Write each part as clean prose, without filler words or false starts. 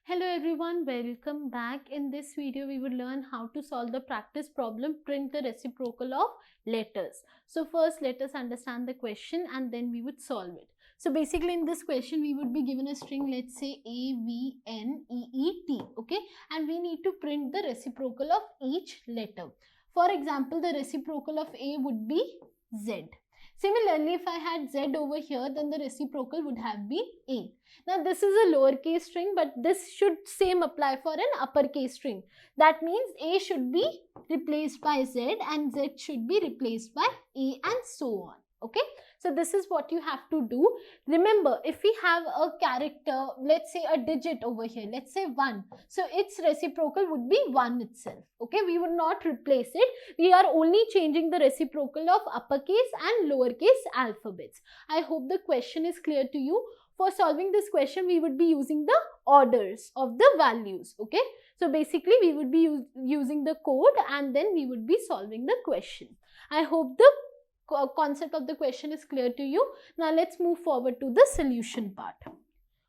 Hello everyone, welcome back. In this video, we will learn how to solve the practice problem, print the reciprocal of letters. So first, let us understand the question and then we would solve it. So basically in this question, we would be given a string, let's say A-V-N-E-E-T, okay? And we need to print the reciprocal of each letter. For example, the reciprocal of A would be Z. Similarly, if I had Z over here, then the reciprocal would have been A. Now, this is a lowercase string, but this should same apply for an uppercase string. That means A should be replaced by Z and Z should be replaced by A and so on. Okay, so this is what you have to do. Remember, if we have a character, let's say a digit over here, let's say 1. So its reciprocal would be 1 itself. Okay, we would not replace it. We are only changing the reciprocal of uppercase and lowercase alphabets. I hope the question is clear to you. For solving this question, we would be using the orders of the values. Okay, so basically we would be using the code and then we would be solving the question. I hope the concept of the question is clear to you. Now let's move forward to the solution part.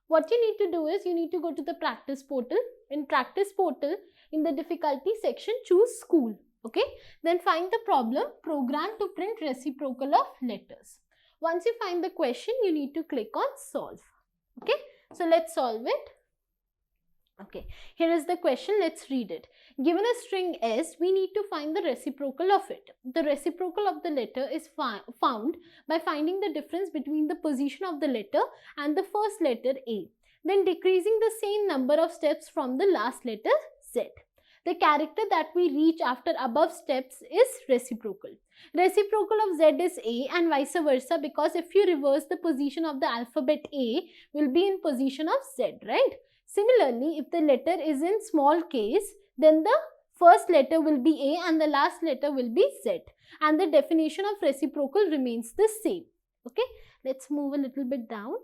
What you need to do is you need to go to the practice portal. In practice portal, in the difficulty section, choose school. Okay, then find the problem, program to print reciprocal of letters. Once you find the question, you need to click on solve. Okay, so let's solve it. Okay, here is the question. Let's read it. Given a string S, we need to find the reciprocal of it. The reciprocal of the letter is found by finding the difference between the position of the letter and the first letter A, then decreasing the same number of steps from the last letter Z. The character that we reach after above steps is reciprocal. Reciprocal of Z is A and vice versa, because if you reverse the position of the alphabet A, will be in position of Z, right? Similarly, if the letter is in small case, then the first letter will be A and the last letter will be Z. And the definition of reciprocal remains the same. Okay, let's move a little bit down.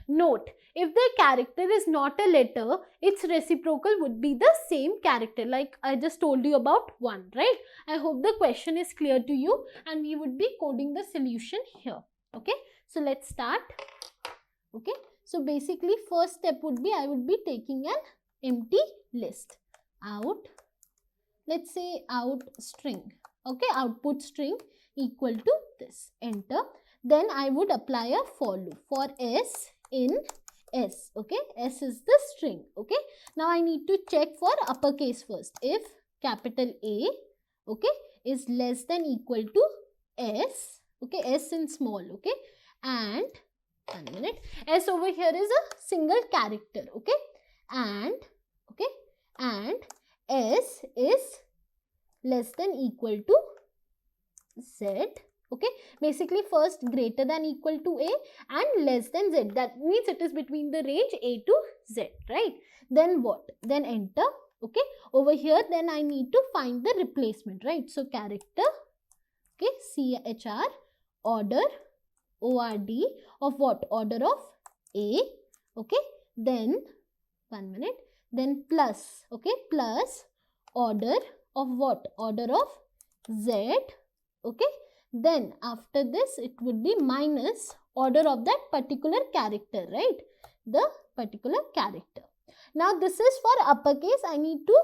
Note, if the character is not a letter, its reciprocal would be the same character, like I just told you about 1, right? I hope the question is clear to you and we would be coding the solution here. Okay, so let's start. Okay, so basically first step would be I would be taking an empty list. Out, let's say out string. Okay, output string equal to this. Enter. Then I would apply a for loop for S in S. Okay, S is the string. Okay, now I need to check for uppercase first. If capital A, okay, is less than equal to S, okay, S in small, okay, and 1 minute, S over here is a single character, okay, and S is less than equal to Z. Okay, basically first greater than equal to A and less than Z. That means it is between the range A to Z, right? Then what? Then enter. Okay, over here then I need to find the replacement, right? So character, okay, CHR, order, ORD of what? Order of A. Okay, then 1 minute, then plus, okay, plus order of what? Order of Z. Okay, then after this it would be minus order of that particular character, right? The particular character. Now this is for uppercase. I need to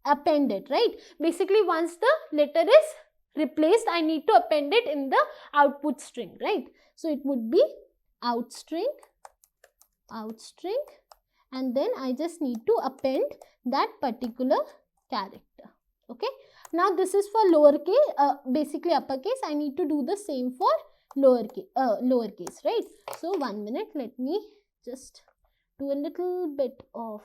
append it, right? Basically once the letter is replaced, I need to append it in the output string, right? So it would be out string, and then I just need to append that particular character. Okay, now this is for lowercase, basically uppercase. I need to do the same for lowercase, right? So 1 minute, let me just do a little bit of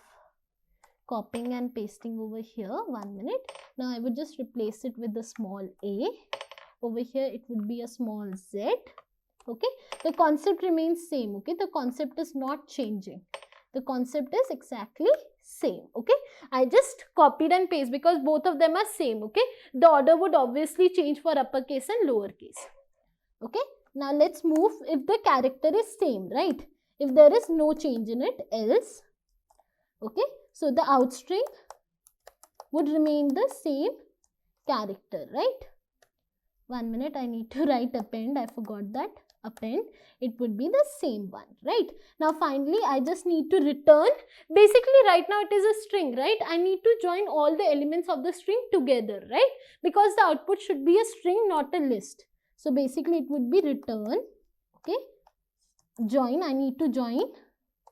copying and pasting over here. 1 minute. Now I would just replace it with the small a. Over here it would be a small z. Okay, the concept remains same. Okay, the concept is not changing. The concept is exactly same. Okay, I just copied and pasted because both of them are same. Okay, the order would obviously change for uppercase and lowercase. Okay, now let's move if the character is same, right? If there is no change in it, else. Okay, so the out string would remain the same character, right? 1 minute, I need to write append. I forgot that. append, it would be the same one, right? Now finally I just need to return. Basically right now it is a string, right? I need to join all the elements of the string together, right? Because the output should be a string, not a list. So basically it would be return, okay, join, I need to join,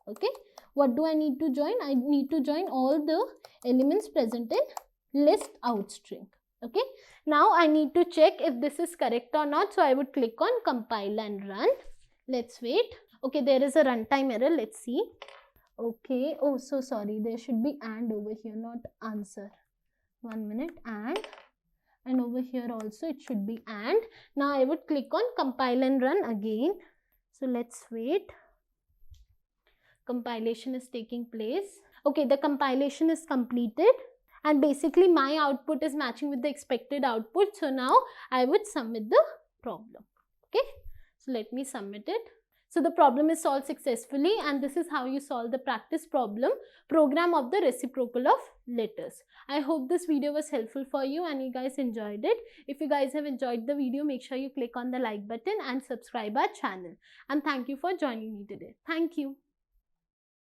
okay. What do I need to join? I need to join all the elements present in list out string, okay. Now I need to check if this is correct or not. So I would click on compile and run. Let's wait. Okay, there is a runtime error. Let's see. Okay, oh, so sorry. There should be and over here, not answer. 1 minute, and over here also it should be and. Now I would click on compile and run again. So let's wait. Compilation is taking place. Okay, the compilation is completed. And basically my output is matching with the expected output. So now I would submit the problem. Okay, so let me submit it. So the problem is solved successfully, and this is how you solve the practice problem program of the reciprocal of letters. I hope this video was helpful for you and you guys enjoyed it. If you guys have enjoyed the video, make sure you click on the like button and subscribe our channel. And thank you for joining me today. Thank you.